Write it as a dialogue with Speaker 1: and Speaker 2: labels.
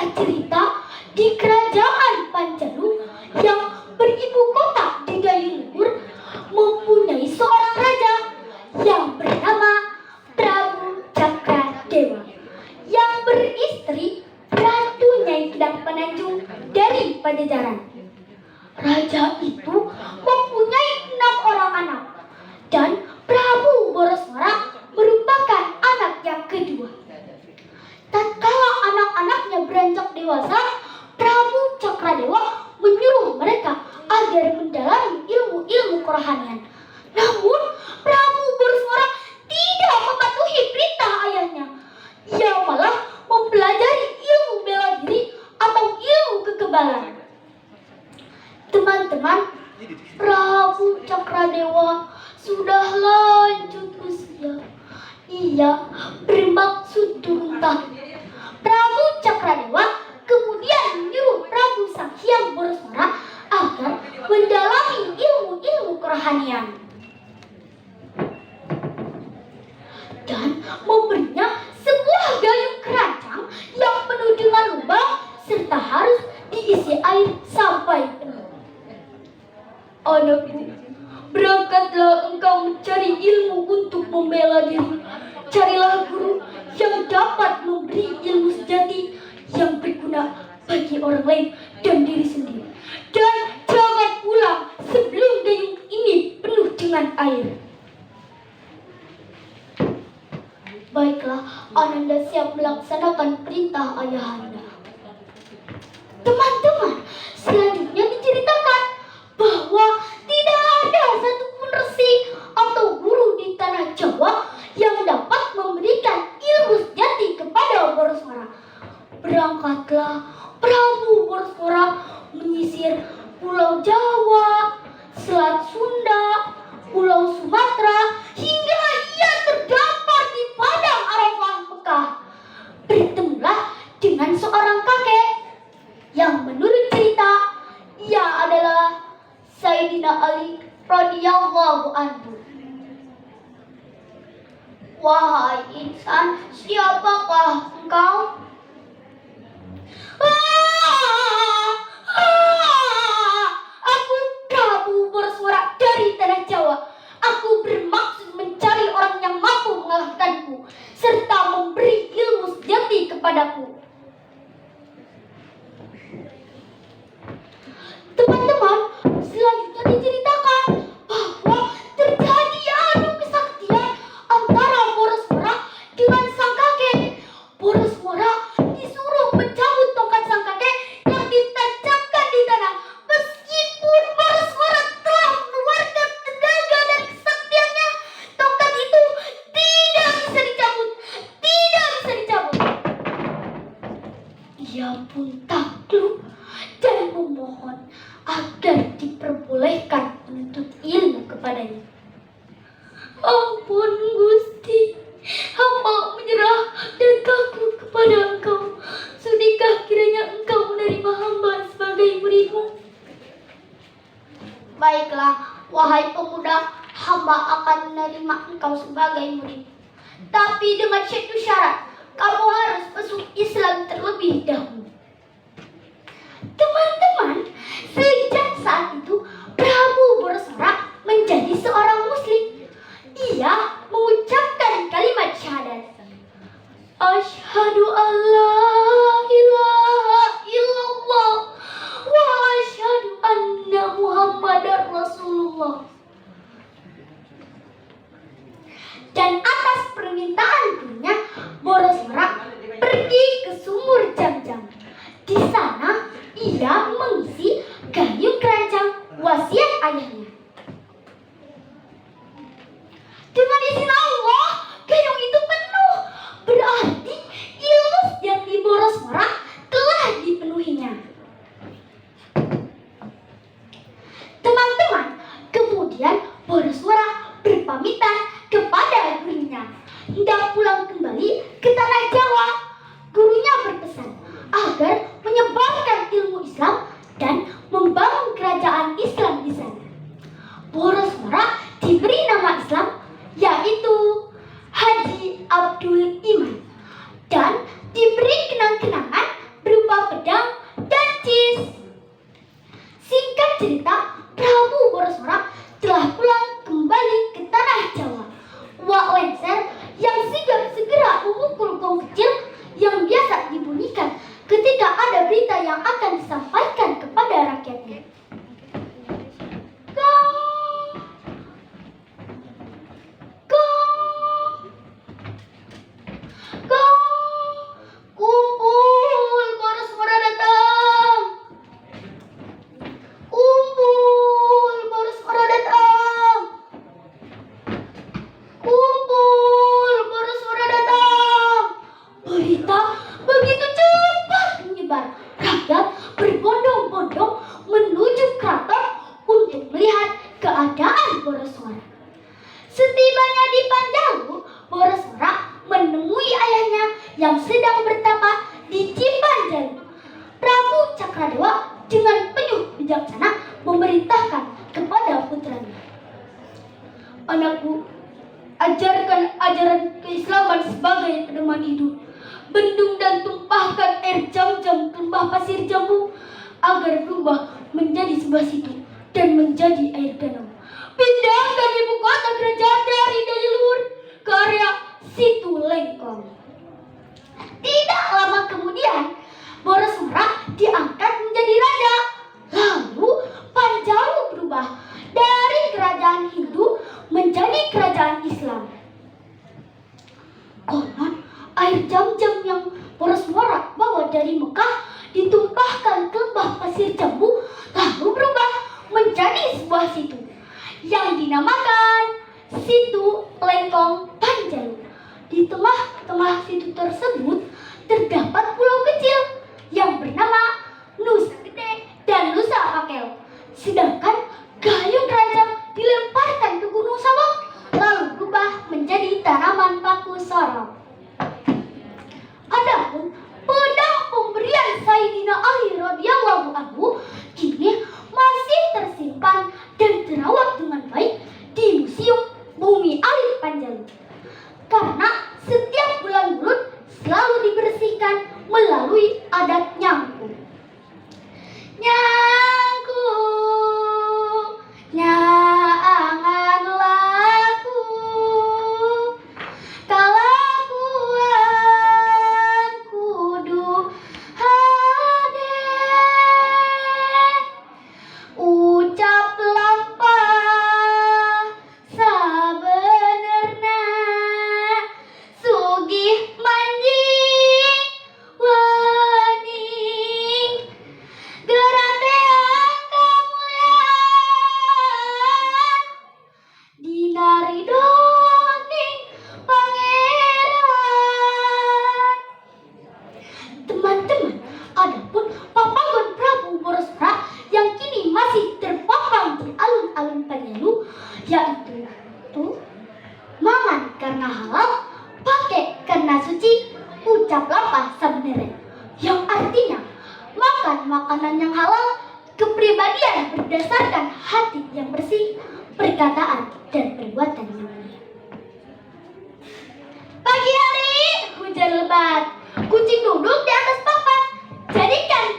Speaker 1: kisah cerita di kerajaan Panjalu yang beribu kota di Dayuhur mempunyai seorang raja yang bernama Prabu Cakradewa yang beristri Ratu Nyai Kedang Penanjung dari Pajajaran. Raja itu mempunyai 6 orang anak dan Prabu Boroswara merupakan anak yang kedua. Tatkala anak-anaknya beranjak dewasa, Prabu Cakradewa menyuruh mereka agar mendalami ilmu-ilmu kerohanian. Namun, Prabu Boroswara tidak mematuhi perintah ayahnya. Ia malah mempelajari ilmu bela diri atau ilmu kekebalan. Teman-teman, Prabu Cakradewa sudah lanjut usia. Ia bermaksud turun tahta. Prabu Cakradewa kemudian menyuruh Prabu Sanghyang Boroswara agar mendalami ilmu-ilmu kerohanian dan memberinya sebuah gayung keranjang yang penuh dengan lubang serta harus diisi air sampai penuh. Anakku, berangkatlah engkau mencari ilmu untuk membela diri. Carilah guru yang dapat memberi ilmu sejati yang berguna bagi orang lain dan diri sendiri. Dan jangan pulang sebelum gayung ini penuh dengan air. Baiklah, Ananda siap melaksanakan perintah ayahanda. Teman-teman, selanjutnya diceritakan bahwa tidak ada satupun resi atau guru di tanah Jawa yang dapat memberikan ilmu sejati kepada Boroswara. Berangkatlah Prabu Boroswara menyisir Pulau Jawa, Selat Sunda, Pulau Sumatera, hingga ia terdampar di padang Arafah Mekah. Bertemulah dengan seorang kakek yang menurut cerita ia adalah Sayyidina Ali radhiyallahu anhu. Wahai insan, siapakah engkau? Aku Prabu Boroswara dari tanah Jawa. Aku bermaksud mencari orang yang mampu mengalahkanku serta memberi ilmu sejati kepadaku. Teman-teman, selanjutnya diceritakan bahwa terjadi adu kesaktian antara Boroswara dengan sang kakek. Boroswara disuruh mencabut tongkat sang kakek yang ditancapkan di tanah. Meskipun Boroswara telah mengeluarkan tenaga dan kesaktiannya, tongkat itu tidak bisa dicabut. Tidak bisa dicabut. Ia pun takluk dan memohon agar diperbolehkan menuntut ilmu kepadanya. Ampun Gusti, hamba menyerah dan takut kepada Engkau. Sudikah kiranya Engkau menerima hamba sebagai muridmu? Baiklah, wahai pemuda, hamba akan menerima engkau sebagai murid. Tapi dengan satu syarat, kamu harus masuk Islam terlebih dahulu. Teman-teman, sejak saat itu Prabu Boroswara menjadi seorang muslim. Ia mengucapkan kalimat syahadat. Asyhadu an la ilaha illallah wa asyhadu anna Muhammadar Rasulullah. Dan atas permintaan gurunya, Boroswara pergi ke sumur Jam-Jam. Di sana ia mengisi gayung keranjang wasiat ayahnya. Dengan izin Allah, gayung itu penuh. Berarti ilmu sejati Boroswara telah dipenuhinya. Teman-teman, kemudian Boroswara berpamitan kepada gurunya. Hendak pulang kembali ke tanah Jawa. Gurunya berpesan agar menyebarkan ilmu Islam dan membangun kerajaan Islam di sana. Boroswara diberi nama Islam, yaitu Haji Abdul Iman, dan diberi kenang-kenangan berupa Setibanya di Panjalu, Borosora menemui ayahnya yang sedang bertapa di Cipanjalu. Prabu Cakradewa dengan penuh bijaksana memerintahkan kepada putranya, "Anakku, ajarkan ajaran keislaman sebagai pedoman hidup. Bendung dan tumpahkan air Zam-Zam ke lembah pasir jambu agar berubah menjadi sebuah situ dan menjadi air danau. Pindahkan ibu kota kerajaan dari Dayluhur ke area Situ Lengkong." Tidak lama kemudian, Borosora diangkat menjadi raja. Lalu Panjalu berubah dari kerajaan Hindu menjadi kerajaan Islam. Konon air Zam-Zam yang Borosora bawa dari Mekah ditumpahkan ke lembah pasir jambu lalu berubah menjadi sebuah situ yang dinamakan Situ Lengkong Panjalu. Di tengah-tengah situ tersebut terdapat pulau kecil yang bernama Nusa Gede dan Nusa Pakel. Sedangkan gayung kerajaan dilemparkan ke Gunung Sawang lalu berubah menjadi tanaman paku sorong. Adapun pedang pemberian Sayyidina Ali radhiyallahu anhu kini masih tersimpan dan terawat dengan baik di Museum Bumi Alit Panjalu. Karena setiap bulan Bulut selalu dibersihkan melalui adat nyangku. Nyangku, nyangan laku, kalakuan kudu hade, ucap lampah sabenerna, sugih manjing wening, geratean kemuliaan, dinari doning pangeran. Teman-teman, adapun papagon Prabu Borosora yang kini masih terpampang di alun-alun Panjalu, yaitu mangan karena halal, pakai karena suci, ucap lapah sabenerna, yang artinya makan makanan yang halal, kepribadian berdasarkan hati yang bersih, perkataan dan perbuatan yang mulia. Pagi hari hujan lebat, kucing duduk di atas papan, jadikan